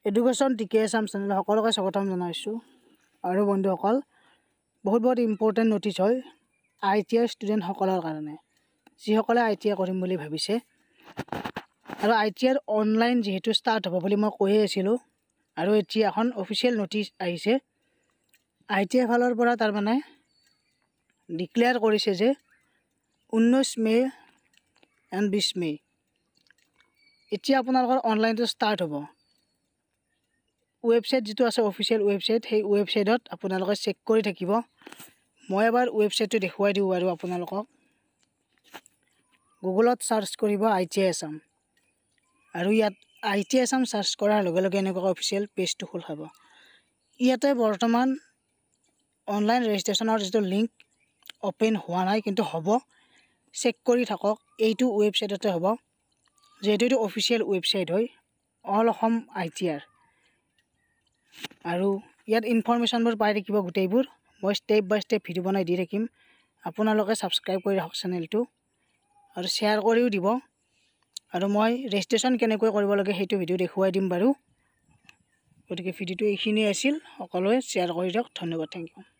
education টিকে Assam channel সকলোকে স্বাগতম জনাইছোঁ আৰু বন্ধুসকল বহুত ইম্পৰ্টেণ্ট নটিচ হয় ITI ষ্টুডেণ্টসকলৰ কাৰণে যিসকলে ITI কৰিম বুলি ভাবিছে আৰু ITIৰ অনলাইন যেহেতু ষ্টাৰ্ট হ'ব বুলি মই কৈয়ে আছিলোঁ আৰু এতিয়া এখন অফিচিয়েল নটিচ আহিছে ITI ফালৰ পৰা তাৰমানে ডিক্লেয়াৰ কৰিছে যে 19 মে এণ্ড 20 মে এতিয়া আপোনালোকৰ অনলাইনটো ষ্টাৰ্ট হ'ব ৱেবছাইট যেটো আছে অফিচিয়েল ৱেবছাইট সেই ৱেবছাইটত আপোনালোকে চেক কৰি থাকিব মই এবাৰ ৱেবছাইটটো দেখুৱাই দিওঁ আৰু আপোনালোকক গুগলত সাৰ্চ কৰিব ITI আছাম আৰু ইয়াত ITI আছাম সাৰ্চ কৰাৰ লগে লগে এনেকুৱা অফিচিয়েল পেজটো খোল খাব ইয়াতে বৰ্তমান অনলাইন ৰেজিষ্ট্ৰেচনৰ যেটো লিংক ওপেন হোৱা নাই কিন্তু হ'ব চেক কৰি থাকক এইটো ৱেবছাইটতে হ'ব যেটো এইটো অফিচিয়েল ৱেবছাইট হয় অল অসম ITI আৰু ইয়াত ইনফৰমেশনবোৰ পাই থাকিব গুটেইবোৰ মই স্টেপ বাই স্টেপ ভিডিও বনাই দি ৰাখিম আপোনালোকে সাবস্ক্ৰাইব কৰি ৰাখক চেনেলটো আৰু শেয়াৰ কৰিও দিব আৰু মই ৰেজিষ্ট্ৰেচন কেনেকৈ কৰিব লাগে হেতু ভিডিও দেখুৱাই দিম বাৰু গতিকে ভিডিওটো এইখিনি আছিল সকলোৱে শেয়াৰ কৰি দিয়ক ধন্যবাদ থেংক ইউ